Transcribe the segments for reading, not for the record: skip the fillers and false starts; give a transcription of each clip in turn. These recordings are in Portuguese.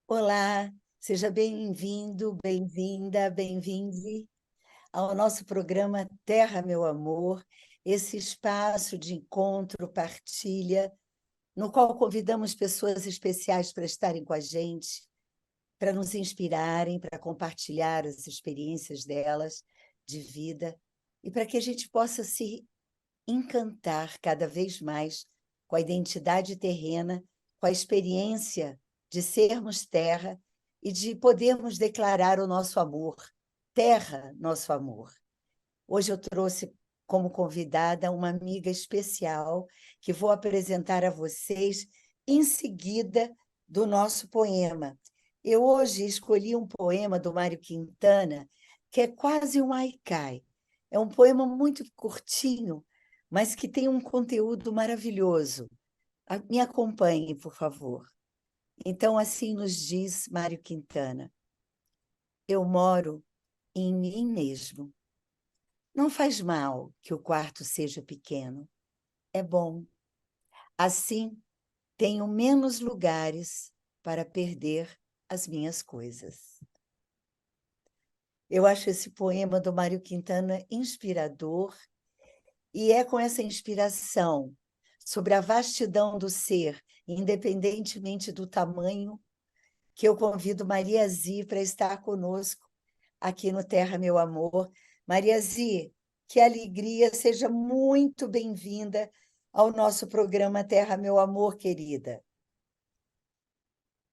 Olá, seja bem-vindo, bem-vinda, bem-vinde ao nosso programa Terra, Meu Amor, esse espaço de encontro, partilha, no qual convidamos pessoas especiais para estarem com a gente, para nos inspirarem, para compartilhar as experiências delas de vida e para que a gente possa se encantar cada vez mais com a identidade terrena, com a experiência de sermos terra e de podermos declarar o nosso amor. Terra, nosso amor. Hoje eu trouxe como convidada uma amiga especial que vou apresentar a vocês em seguida do nosso poema. Eu hoje escolhi um poema do Mário Quintana, que é quase um haikai. É um poema muito curtinho, mas que tem um conteúdo maravilhoso. Me acompanhe, por favor. Então, assim nos diz Mário Quintana: eu moro em mim mesmo. Não faz mal que o quarto seja pequeno. É bom. Assim, tenho menos lugares para perder as minhas coisas. Eu acho esse poema do Mário Quintana inspirador, e é com essa inspiração sobre a vastidão do ser, independentemente do tamanho, que eu convido Maria Zi para estar conosco aqui no Terra, Meu Amor. Maria Zi, que alegria, seja muito bem-vinda ao nosso programa Terra, Meu Amor, querida.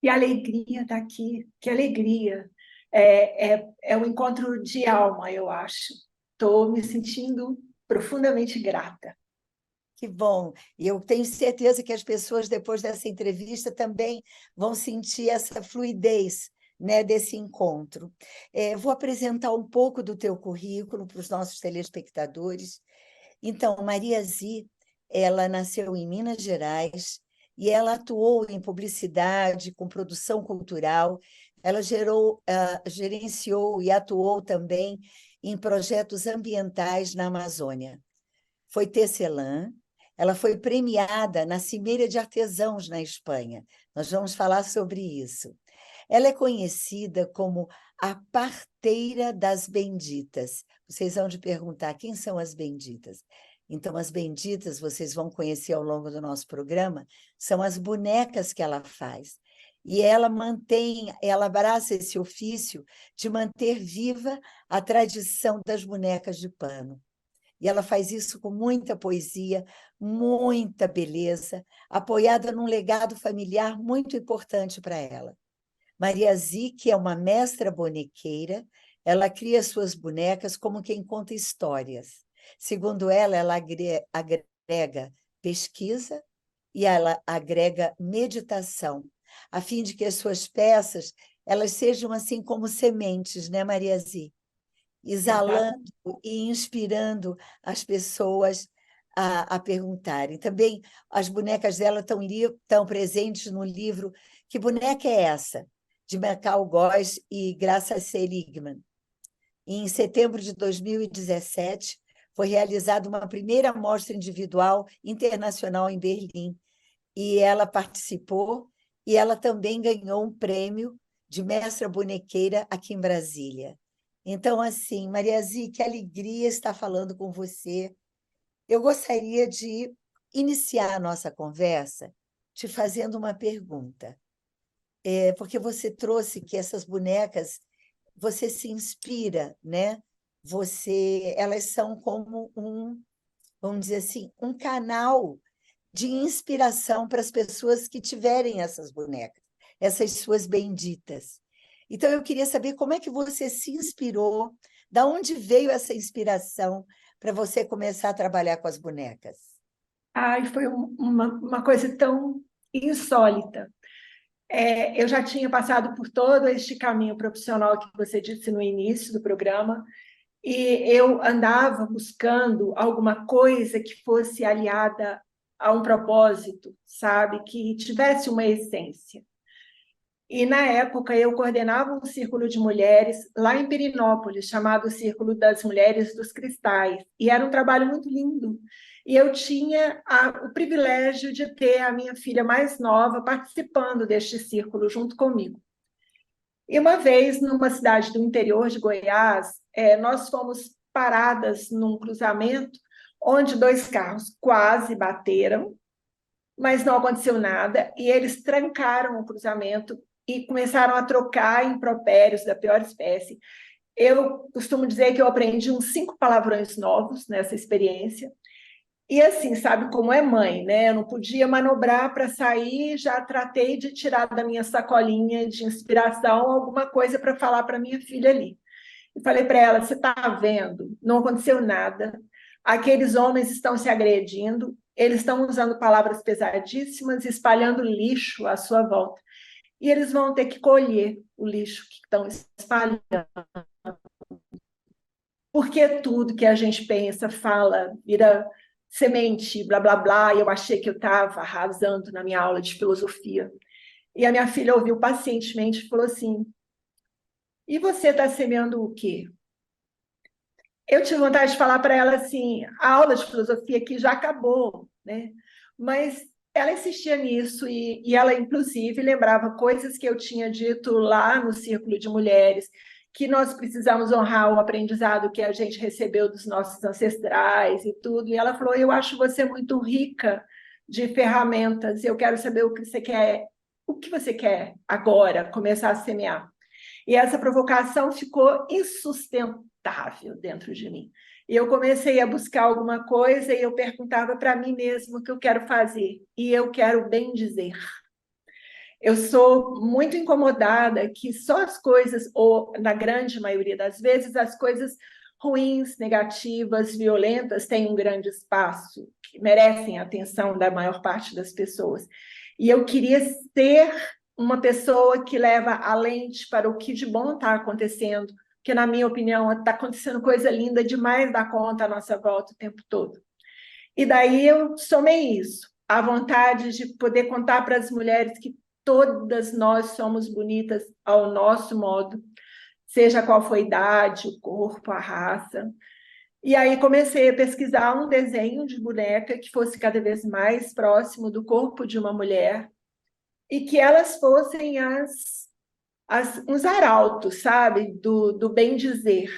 Que alegria estar aqui, que alegria. É um encontro de alma, eu acho. Estou me sentindo profundamente grata. Que bom. E eu tenho certeza que as pessoas, depois dessa entrevista, também vão sentir essa fluidez, né, desse encontro. Vou apresentar um pouco do teu currículo para os nossos telespectadores. Então, Maria Zi, ela nasceu em Minas Gerais e ela atuou em publicidade, com produção cultural. Ela gerenciou e atuou também em projetos ambientais na Amazônia. Foi tecelã, ela foi premiada na Cimeira de Artesãos na Espanha. Nós vamos falar sobre isso. Ela é conhecida como a parteira das benditas. Vocês vão de perguntar quem são as benditas. Então, as benditas, vocês vão conhecer ao longo do nosso programa, são as bonecas que ela faz. E ela abraça esse ofício de manter viva a tradição das bonecas de pano. E ela faz isso com muita poesia, muita beleza, apoiada num legado familiar muito importante para ela. Maria Zic é uma mestra bonequeira, ela cria suas bonecas como quem conta histórias. Segundo ela agrega pesquisa e ela agrega meditação, a fim de que as suas peças elas sejam assim como sementes, né, Maria Zic? Exato. Exalando e inspirando as pessoas a perguntarem. Também as bonecas dela estão presentes no livro Que Boneca é Essa?, de Macau Góes e Graça Seligman. Em setembro de 2017, foi realizada uma primeira mostra individual internacional em Berlim, e ela participou, e ela também ganhou um prêmio de mestra bonequeira aqui em Brasília. Então, assim, Maria Zi, que alegria estar falando com você. Eu gostaria de iniciar a nossa conversa te fazendo uma pergunta, porque você trouxe que essas bonecas, você se inspira, né? Elas são como vamos dizer assim, um canal de inspiração para as pessoas que tiverem essas bonecas, essas suas benditas. Então, eu queria saber como é que você se inspirou, da onde veio essa inspiração para você começar a trabalhar com as bonecas? Ai, foi uma coisa tão insólita. Eu já tinha passado por todo este caminho profissional que você disse no início do programa, e eu andava buscando alguma coisa que fosse aliada a um propósito, sabe? Que tivesse uma essência. E, na época, eu coordenava um círculo de mulheres lá em Pirinópolis, chamado Círculo das Mulheres dos Cristais. E era um trabalho muito lindo. E eu tinha o privilégio de ter a minha filha mais nova participando deste círculo junto comigo. E uma vez, numa cidade do interior de Goiás, nós fomos paradas num cruzamento onde dois carros quase bateram, mas não aconteceu nada, e eles trancaram o cruzamento e começaram a trocar impropérios da pior espécie. Eu costumo dizer que eu aprendi uns 5 palavrões novos nessa experiência. E assim, sabe como é mãe, né? Eu não podia manobrar para sair, já tratei de tirar da minha sacolinha de inspiração alguma coisa para falar para minha filha ali. E falei para ela: você está vendo? Não aconteceu nada. Aqueles homens estão se agredindo, eles estão usando palavras pesadíssimas, espalhando lixo à sua volta. E eles vão ter que colher o lixo que estão espalhando. Porque tudo que a gente pensa, fala, vira semente, blá, blá, blá. E eu achei que eu estava arrasando na minha aula de filosofia. E a minha filha ouviu pacientemente e falou assim: e você está semeando o quê? Eu tive vontade de falar para ela assim: a aula de filosofia aqui já acabou, né? Mas ela insistia nisso e ela, inclusive, lembrava coisas que eu tinha dito lá no Círculo de Mulheres, que nós precisamos honrar o aprendizado que a gente recebeu dos nossos ancestrais e tudo. E ela falou: eu acho você muito rica de ferramentas, eu quero saber o que você quer agora, começar a semear. E essa provocação ficou insustentável dentro de mim. E eu comecei a buscar alguma coisa e eu perguntava para mim mesmo o que eu quero fazer. E eu quero bem dizer. Eu sou muito incomodada que só as coisas, ou na grande maioria das vezes, as coisas ruins, negativas, violentas têm um grande espaço, que merecem a atenção da maior parte das pessoas. E eu queria ser uma pessoa que leva a lente para o que de bom está acontecendo, porque, na minha opinião, está acontecendo coisa linda demais da conta à nossa volta o tempo todo. E daí eu somei isso, a vontade de poder contar para as mulheres que todas nós somos bonitas ao nosso modo, seja qual for a idade, o corpo, a raça. E aí comecei a pesquisar um desenho de boneca que fosse cada vez mais próximo do corpo de uma mulher e que elas fossem uns arautos, sabe, do bem dizer.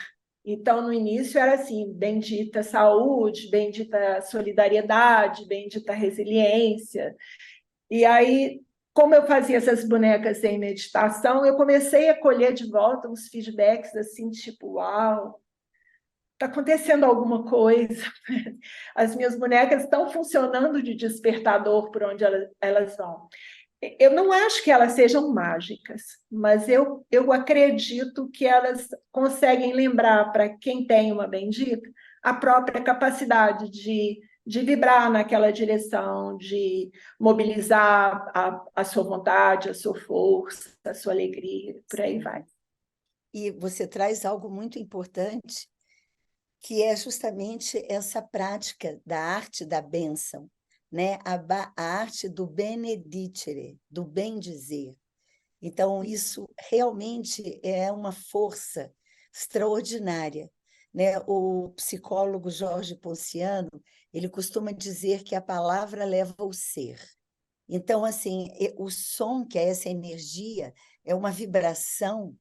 Então, no início era assim: bendita saúde, bendita solidariedade, bendita resiliência. E aí, como eu fazia essas bonecas em meditação, eu comecei a colher de volta uns feedbacks assim, tipo: uau, está acontecendo alguma coisa. As minhas bonecas estão funcionando de despertador por onde elas vão. Eu não acho que elas sejam mágicas, mas eu acredito que elas conseguem lembrar para quem tem uma bendita a própria capacidade de vibrar naquela direção, de mobilizar a sua vontade, a sua força, a sua alegria, por aí vai. E você traz algo muito importante, que é justamente essa prática da arte da bênção, né? A arte do benedicere, do bem dizer. Então, isso realmente é uma força extraordinária, né? O psicólogo Jorge Ponciano, ele costuma dizer que a palavra leva ao ser. Então, assim, o som, que é essa energia, é uma vibração.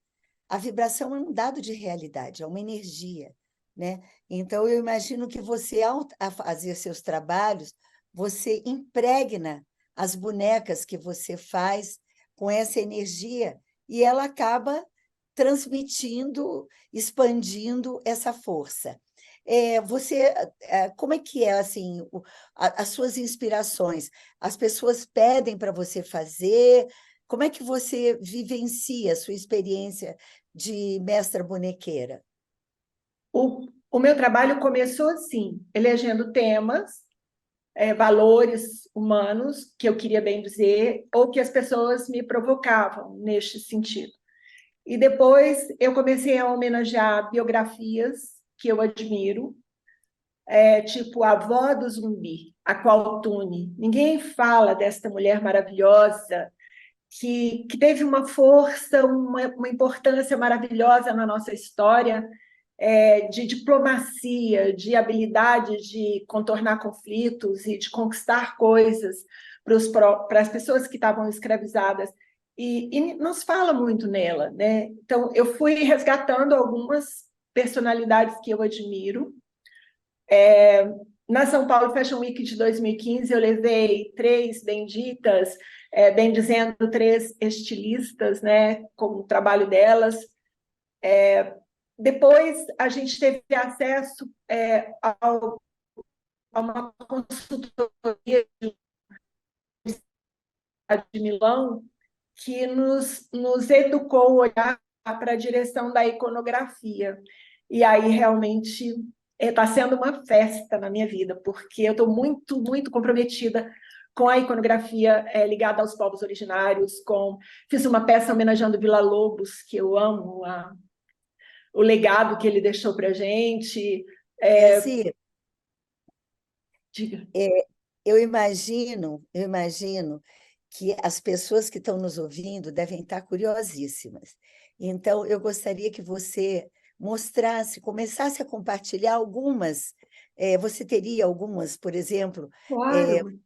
A vibração é um dado de realidade, é uma energia, né? Então, eu imagino que você, ao fazer seus trabalhos, você impregna as bonecas que você faz com essa energia e ela acaba transmitindo, expandindo essa força. Como é que é assim, as suas inspirações? As pessoas pedem para você fazer? Como é que você vivencia a sua experiência de mestra bonequeira? O meu trabalho começou assim, elegendo temas, valores humanos, que eu queria bem dizer, ou que as pessoas me provocavam neste sentido. E depois eu comecei a homenagear biografias que eu admiro, tipo a avó do Zumbi, a Qualtune. Ninguém fala desta mulher maravilhosa que teve uma força, uma importância maravilhosa na nossa história, de diplomacia, de habilidade de contornar conflitos e de conquistar coisas para as pessoas que estavam escravizadas. e nos fala muito nela, né? Então, eu fui resgatando algumas personalidades que eu admiro. Na São Paulo Fashion Week de 2015, eu levei três benditas, bem dizendo, três estilistas, né, com o trabalho delas. Depois, a gente teve acesso a uma consultoria de Milão que nos educou a olhar para a direção da iconografia. E aí, realmente, está sendo uma festa na minha vida, porque eu estou muito, muito comprometida com a iconografia ligada aos povos originários, fiz uma peça homenageando Villa-Lobos, que eu amo, o legado que ele deixou para a gente. Yazir, Diga. eu imagino que as pessoas que estão nos ouvindo devem estar curiosíssimas. Então, eu gostaria que você mostrasse, começasse a compartilhar algumas. Você teria algumas, por exemplo, eh, Claro.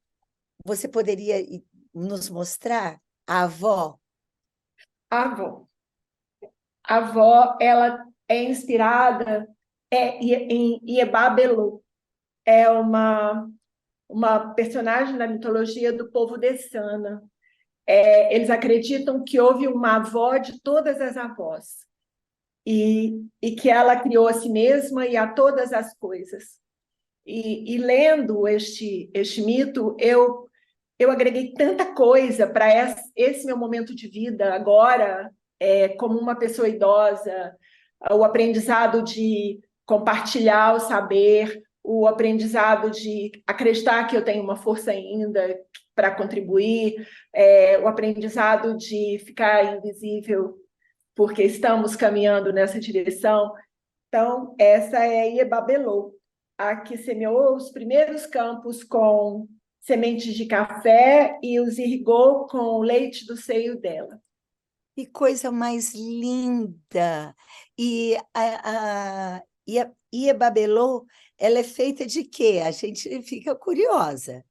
você poderia nos mostrar a avó? A avó. A avó, ela é inspirada em Ieba Belô. É uma personagem da mitologia do povo Dessana. Eles acreditam que houve uma avó de todas as avós e que ela criou a si mesma e a todas as coisas. E lendo este mito, eu agreguei tanta coisa para esse meu momento de vida agora, como uma pessoa idosa, o aprendizado de compartilhar o saber, o aprendizado de acreditar que eu tenho uma força ainda para contribuir, o aprendizado de ficar invisível, porque estamos caminhando nessa direção. Então, essa é Iebabelô, a que semeou os primeiros campos com sementes de café e os irrigou com o leite do seio dela. Que coisa mais linda! E a Iebabelô, ela é feita de quê? A gente fica curiosa.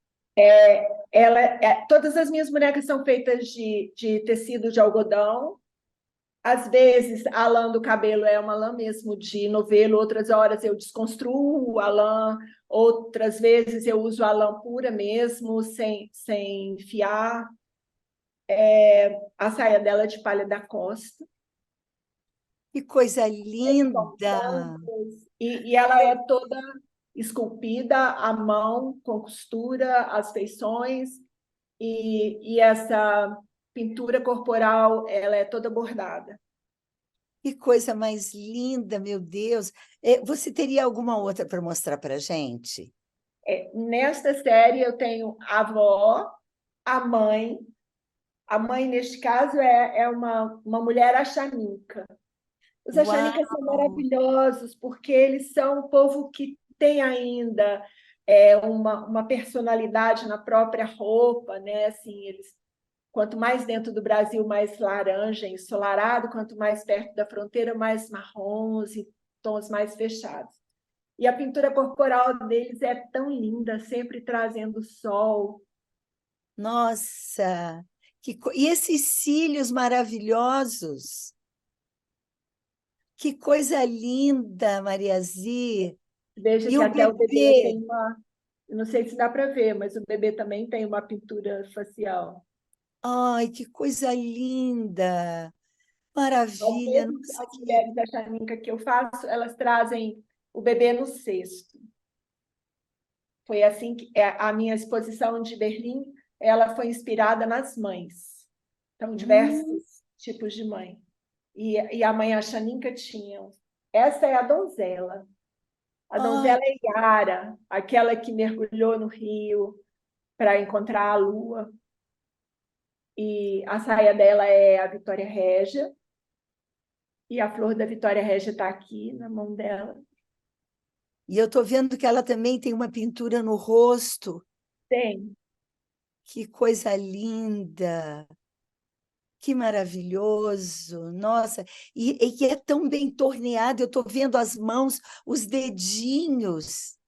Todas as minhas bonecas são feitas de tecido de algodão. Às vezes, a lã do cabelo é uma lã mesmo de novelo, outras horas eu desconstruo a lã, outras vezes eu uso a lã pura mesmo, sem fiar. A saia dela é de palha da costa. Que coisa São linda! bancos, e ela é toda esculpida à mão, com costura, as feições, e essa pintura corporal ela é toda bordada. Que coisa mais linda, meu Deus! Você teria alguma outra para mostrar para a gente? Nesta série eu tenho a avó, a mãe. A mãe, neste caso, é uma mulher axaninca. Os axanicas são Uau! maravilhosos, porque eles são um povo que tem ainda uma personalidade na própria roupa, né? Assim, quanto mais dentro do Brasil, mais laranja, ensolarado, quanto mais perto da fronteira, mais marrons e tons mais fechados. E a pintura corporal deles é tão linda, sempre trazendo sol. Nossa! E esses cílios maravilhosos! Que coisa linda, Mariazir! Veja E que o até o bebê bebê? tem não sei se dá para ver, mas o bebê também tem uma pintura facial. Ai, que coisa linda! Às Maravilha! vezes, Nossa, as mulheres da Xaninca que eu faço, elas trazem o bebê no cesto. Foi assim que a minha exposição de Berlim, ela foi inspirada nas mães. Então, hum, diversos tipos de mãe. E a mãe Xaninca tinha. Essa é a donzela. A ai, donzela é Yara, aquela que mergulhou no rio para encontrar a lua. E a saia dela é a Vitória Régia. E a flor da Vitória Régia está aqui na mão dela. e eu estou vendo que ela também tem uma pintura no rosto. Tem. Que coisa linda! Que maravilhoso! Nossa, e que é tão bem torneado. Eu estou vendo as mãos, os dedinhos,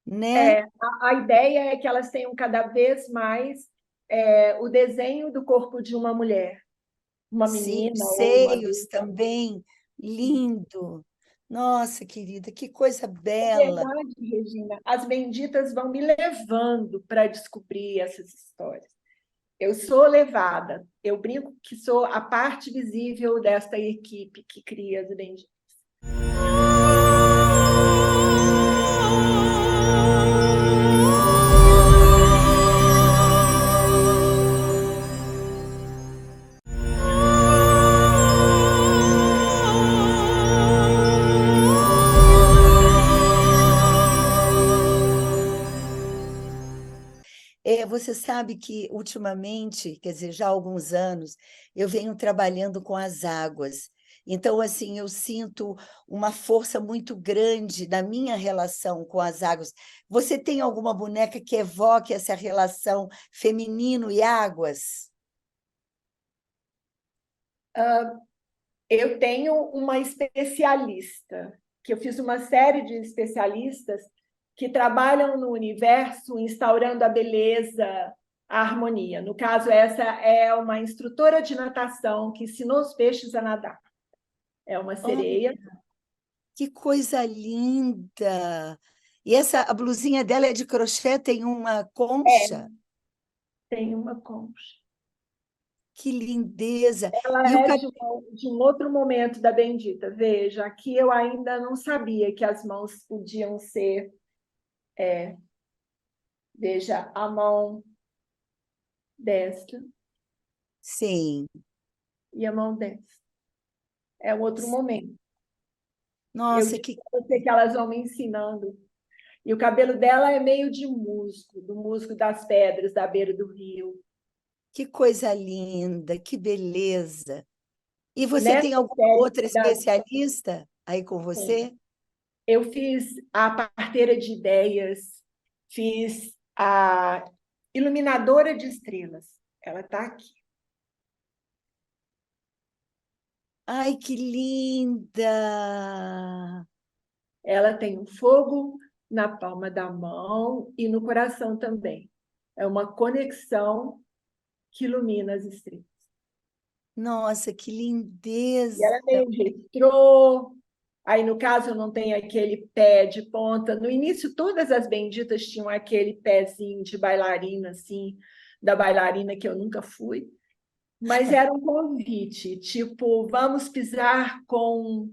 né? A ideia é que elas tenham cada vez mais o desenho do corpo de uma mulher. uma Sim, menina os ou uma seios adulta. também, lindo. Nossa, querida, que coisa É bela. verdade, Regina. As benditas vão me levando para descobrir essas histórias. Eu sou levada. Eu brinco que sou a parte visível desta equipe que cria as benditas. Você sabe que, ultimamente, quer dizer, já há alguns anos, eu venho trabalhando com as águas. Então, assim, eu sinto uma força muito grande na minha relação com as águas. Você tem alguma boneca que evoque essa relação feminino e águas? Eu tenho uma especialista, que eu fiz uma série de especialistas que trabalham no universo instaurando a beleza, a harmonia. No caso, essa é uma instrutora de natação que ensinou os peixes a nadar. É uma Oh, sereia. que coisa linda! E a blusinha dela é de crochê, tem uma É, concha. tem uma concha. Que lindeza! Ela E o é cabelo. de um outro momento da Bendita. Veja, aqui eu ainda não sabia que as mãos podiam ser. Veja, a mão destra Sim. e a mão destra. É um outro momento. Eu Nossa, digo para você que elas vão me ensinando. E o cabelo dela é meio de musgo, do musgo das pedras da beira do rio. que coisa linda, que beleza. E você tem Nessa alguma série outra das, especialista aí com você? eu fiz a parteira de ideias, fiz a iluminadora de estrelas. Ela está aqui. Ai, que linda! Ela tem um fogo na palma da mão e no coração também. É uma conexão que ilumina as estrelas. Nossa, que E ela lindeza! é meio retrô. Aí, no caso, não tem aquele pé de ponta. No início, todas as benditas tinham aquele pezinho de bailarina, assim, da bailarina que eu nunca fui. Mas era um convite, tipo, vamos pisar com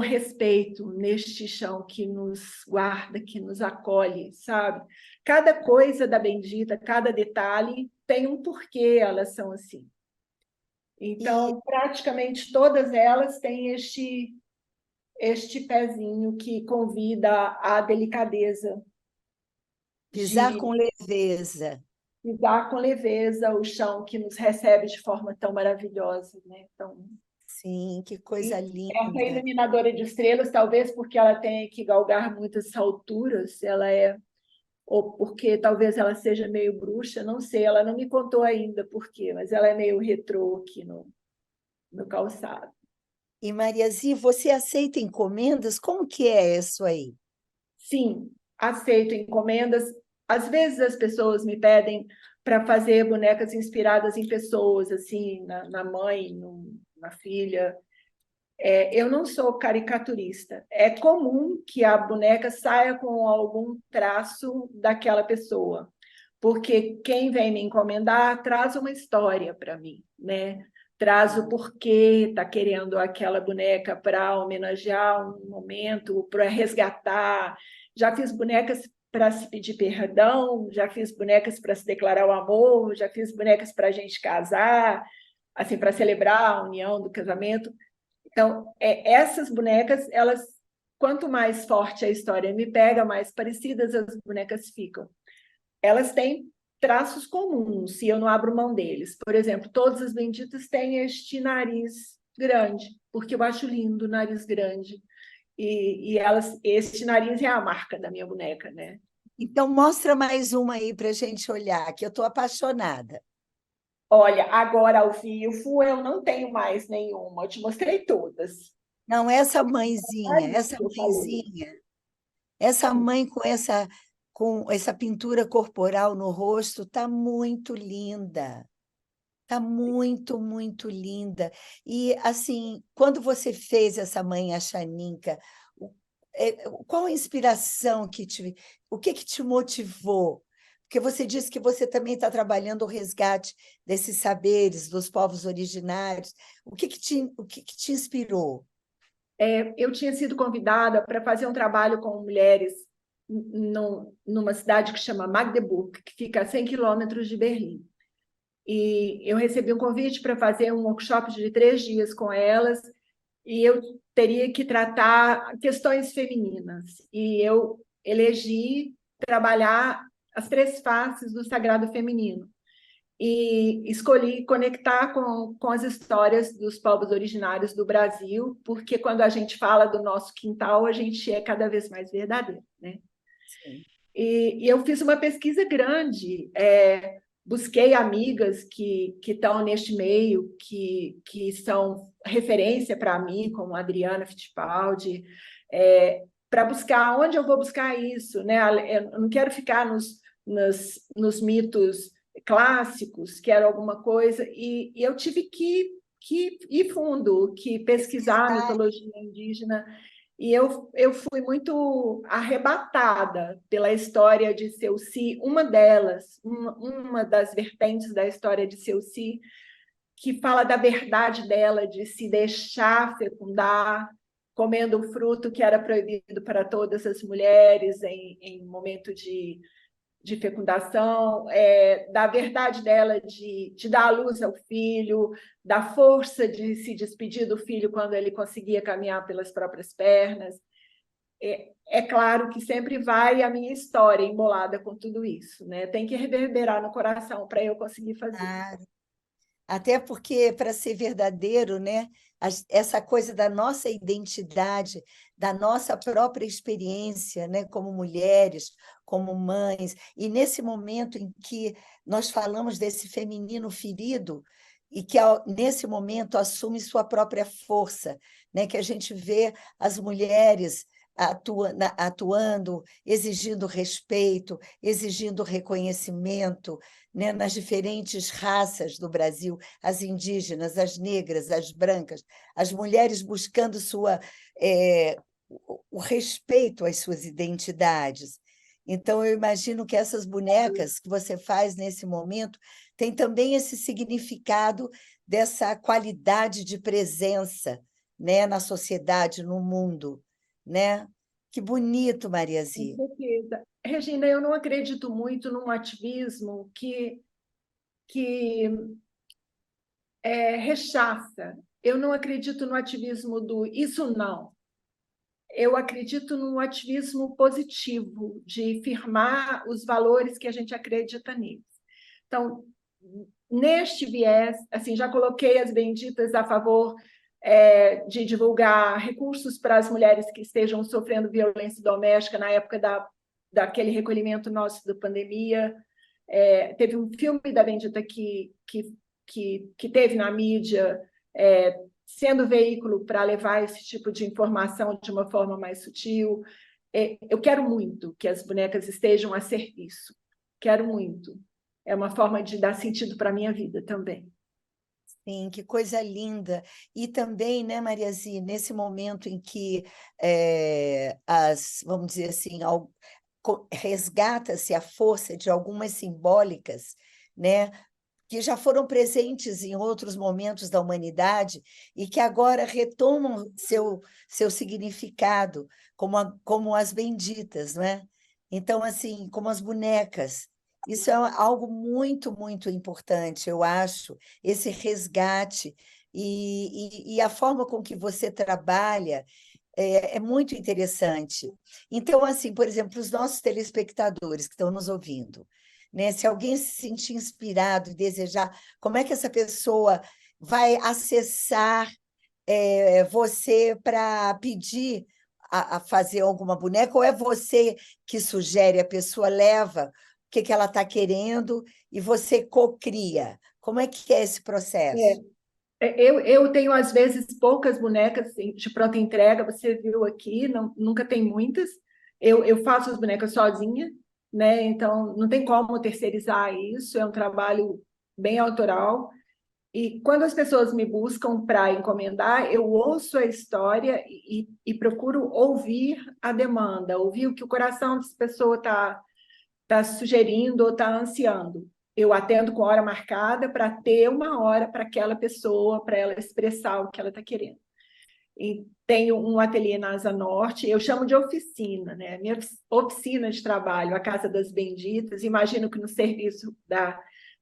respeito neste chão que nos guarda, que nos acolhe, sabe? Cada coisa da bendita, cada detalhe tem um porquê elas são assim. E Então, praticamente todas elas têm este pezinho que convida à delicadeza pisar de com leveza. pisar com leveza o chão que nos recebe de forma tão maravilhosa, né? Então, Sim, que e coisa essa linda. iluminadora de estrelas, talvez porque ela tenha que galgar muitas alturas, ela é, ou porque talvez ela seja meio bruxa, não sei, ela não me contou ainda por quê, mas ela é meio retrô aqui no calçado. E Mariazi, você aceita encomendas? Como que é isso aí? Sim, aceito encomendas. Às vezes as pessoas me pedem para fazer bonecas inspiradas em pessoas, assim, na mãe, na filha. Eu não sou caricaturista. É comum que a boneca saia com algum traço daquela pessoa, porque quem vem me encomendar traz uma história para mim, né? Traz o porquê está querendo aquela boneca para homenagear um momento, para resgatar. Já fiz bonecas para se pedir perdão, já fiz bonecas para se declarar o amor, já fiz bonecas para a gente casar, assim, para celebrar a união do casamento. Então, essas bonecas, elas, quanto mais forte a história me pega, mais parecidas as bonecas ficam. Elas têm traços comuns, se eu não abro mão deles. Por exemplo, todas as benditas têm este nariz grande, porque eu acho lindo o nariz grande. E elas, este nariz é a marca da minha boneca, né? Então, mostra mais uma aí para a gente olhar, que eu estou apaixonada. Olha, agora ao vivo eu não tenho mais nenhuma, eu te mostrei todas. Não, Olha isso que eu falei. essa mãe com essa pintura corporal no rosto, está muito linda. Tá muito, muito linda. E, assim, quando você fez essa Mãe Achaninca, qual a inspiração o que que te motivou? Porque você disse que você também está trabalhando o resgate desses saberes dos povos originários. O que que te inspirou? Eu tinha sido convidada para fazer um trabalho com mulheres numa cidade que chama Magdeburg, que fica a 100 quilômetros de Berlim. E eu recebi um convite para fazer um workshop de 3 dias com elas, e eu teria que tratar questões femininas. E eu elegi trabalhar as 3 faces do sagrado feminino. E escolhi conectar com as histórias dos povos originários do Brasil, porque quando a gente fala do nosso quintal, a gente é cada vez mais verdadeiro, né? Sim. E eu fiz uma pesquisa grande, busquei amigas que estão neste meio, que são referência para mim, como a Adriana Fittipaldi, para buscar onde eu vou buscar isso, né? Eu não quero ficar nos mitos clássicos, quero alguma coisa, e eu tive que ir fundo, que pesquisar a Pesquisar. mitologia indígena, e eu fui muito arrebatada pela história de Seuci, uma delas, uma das vertentes da história de Seuci, que fala da verdade dela de se deixar fecundar, comendo o fruto que era proibido para todas as mulheres em momento de fecundação, da verdade dela de dar à luz ao filho, da força de se despedir do filho quando ele conseguia caminhar pelas próprias pernas. É claro que sempre vai a minha história embolada com tudo isso, né? Tem que reverberar no coração para eu conseguir fazer. Até porque, para ser verdadeiro, né, essa coisa da nossa identidade, da nossa própria experiência, né, como mulheres, como mães, e nesse momento em que nós falamos desse feminino ferido, e que nesse momento assume sua própria força, né, que a gente vê as mulheres atuando, exigindo respeito, exigindo reconhecimento, né, nas diferentes raças do Brasil, as indígenas, as negras, as brancas, as mulheres buscando o respeito às suas identidades. Então, eu imagino que essas bonecas que você faz nesse momento têm também esse significado dessa qualidade de presença, né, na sociedade, no mundo, né? Que bonito, Com Mariazi. certeza. Regina, eu não acredito muito num ativismo que rechaça. Eu não acredito no ativismo do isso não. Eu acredito no ativismo positivo, de firmar os valores que a gente acredita neles. Então, neste viés, assim, já coloquei as benditas a favor de divulgar recursos para as mulheres que estejam sofrendo violência doméstica na época daquele recolhimento nosso da pandemia. Teve um filme da Bendita que teve na mídia, sendo veículo para levar esse tipo de informação de uma forma mais sutil. Eu quero muito que as bonecas estejam a serviço. Quero muito. É uma forma de dar sentido para a minha vida também. Sim, que coisa linda. E também, né, Mariazi, nesse momento em que vamos dizer assim, resgata-se a força de algumas simbólicas, né, que já foram presentes em outros momentos da humanidade e que agora retomam seu significado, como as benditas, não é? Então, assim, como as bonecas. Isso é algo muito, muito importante, eu acho, esse resgate e a forma com que você trabalha é muito interessante. Então, assim, por exemplo, os nossos telespectadores que estão nos ouvindo, né? Se alguém se sentir inspirado e desejar, como é que essa pessoa vai acessar você para pedir a fazer alguma boneca, ou é você que sugere, a pessoa leva o que ela está querendo e você cocria? Como é que é esse processo? Eu tenho, às vezes, poucas bonecas assim, de pronta entrega, você viu aqui, não, nunca tem muitas. Eu faço as bonecas sozinha, né? Então não tem como terceirizar isso, é um trabalho bem autoral. E quando as pessoas me buscam para encomendar, eu ouço a história e procuro ouvir a demanda, ouvir o que o coração dessa pessoa está sugerindo ou está ansiando. Eu atendo com hora marcada para ter uma hora para aquela pessoa, para ela expressar o que ela está querendo. E tenho um ateliê na Asa Norte, eu chamo de oficina, né? Minha oficina de trabalho, a Casa das Benditas. Imagino que no serviço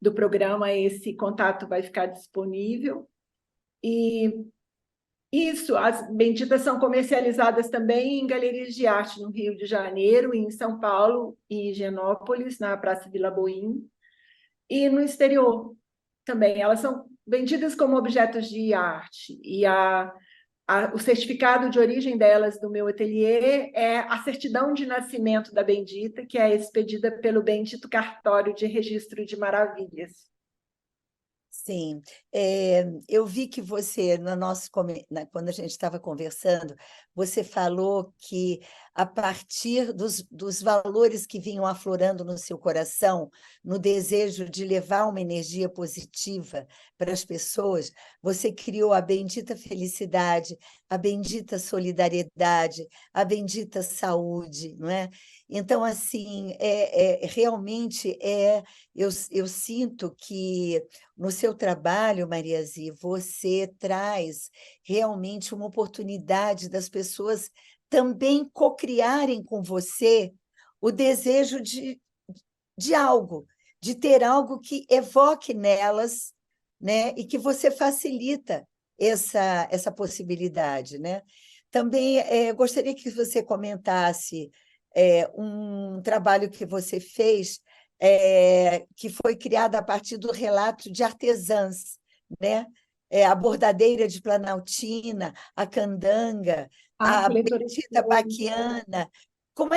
do programa esse contato vai ficar disponível. E isso, as Benditas são comercializadas também em galerias de arte no Rio de Janeiro, em São Paulo e Higienópolis, na Praça Vila Boim, e no exterior também. Elas são vendidas como objetos de arte. E o certificado de origem delas do meu ateliê é a certidão de nascimento da Bendita, que é expedida pelo Bendito Cartório de Registro de Maravilhas. Sim, eu vi que você, quando a gente estava conversando, você falou que a partir dos valores que vinham aflorando no seu coração, no desejo de levar uma energia positiva para as pessoas, você criou a bendita felicidade, a bendita solidariedade, a bendita saúde, não é? Então, assim, realmente eu sinto que no seu trabalho, Mariazi, você traz realmente uma oportunidade das pessoas também cocriarem com você o desejo de algo, de ter algo que evoque nelas, né? E que você facilita essa possibilidade, né? Também gostaria que você comentasse um trabalho que você fez que foi criado a partir do relato de artesãs, né? A bordadeira de Planaltina, a candanga, A a coletora de bendita flores. baquiana. Como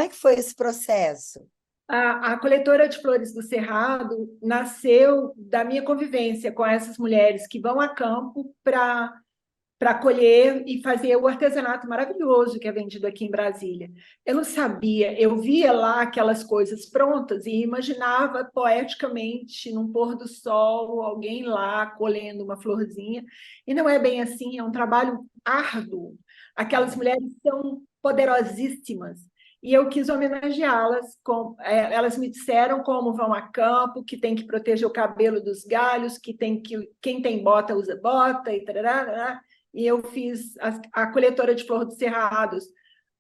é que foi esse processo? A coletora de flores do Cerrado nasceu da minha convivência com essas mulheres que vão a campo para colher e fazer o artesanato maravilhoso que é vendido aqui em Brasília. Eu não sabia, eu via lá aquelas coisas prontas e imaginava poeticamente, num pôr do sol, alguém lá colhendo uma florzinha, e não é bem assim, é um trabalho árduo. Aquelas mulheres são poderosíssimas, e eu quis homenageá-las. Elas me disseram como vão a campo, que tem que proteger o cabelo dos galhos, quem tem bota usa bota, e tarará. E eu fiz a coletora de flor dos cerrados,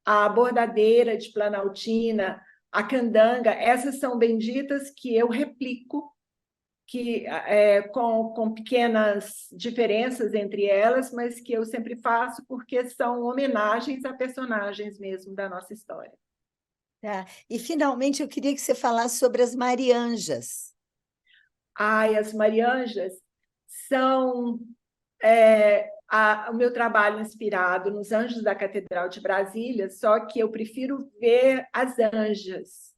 a bordadeira de Planaltina, a candanga. Essas são benditas que eu replico, com pequenas diferenças entre elas, mas que eu sempre faço porque são homenagens a personagens mesmo da nossa história. Tá? E, finalmente, eu queria que você falasse sobre as Marianjas. Ai, as Marianjas são o meu trabalho inspirado nos Anjos da Catedral de Brasília, só que eu prefiro ver as anjas.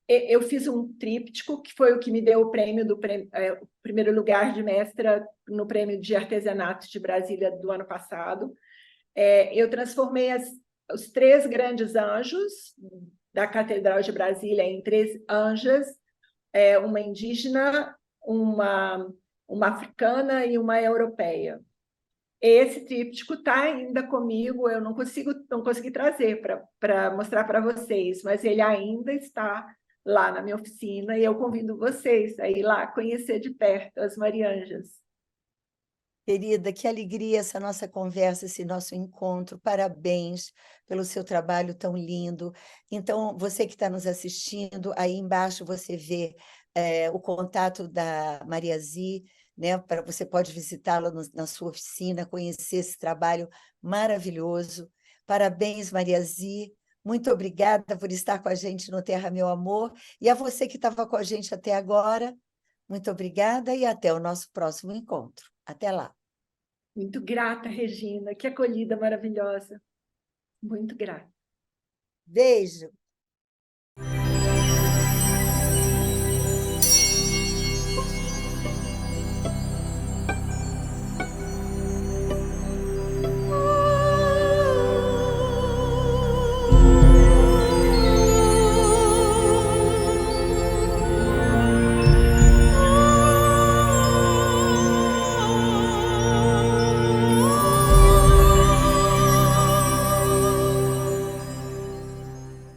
Eu fiz um tríptico, que foi o que me deu o primeiro lugar de mestra no Prêmio de Artesanato de Brasília do ano passado. Eu transformei os três grandes anjos da Catedral de Brasília em três anjas, uma indígena, uma africana e uma europeia. Esse tríptico está ainda comigo, eu não consegui trazer para mostrar para vocês, mas ele ainda está lá na minha oficina e eu convido vocês a ir lá conhecer de perto as Marianjas. Querida, que alegria essa nossa conversa, esse nosso encontro. Parabéns pelo seu trabalho tão lindo. Então, você que está nos assistindo, aí embaixo você vê o contato da Maria Zi, né? Você pode visitá-la na sua oficina, conhecer esse trabalho maravilhoso. Parabéns, Maria Zi. Muito obrigada por estar com a gente no Terra Meu Amor. E a você que estava com a gente até agora, muito obrigada e até o nosso próximo encontro. Até lá. Muito grata, Regina, que acolhida maravilhosa. Muito grata. Beijo.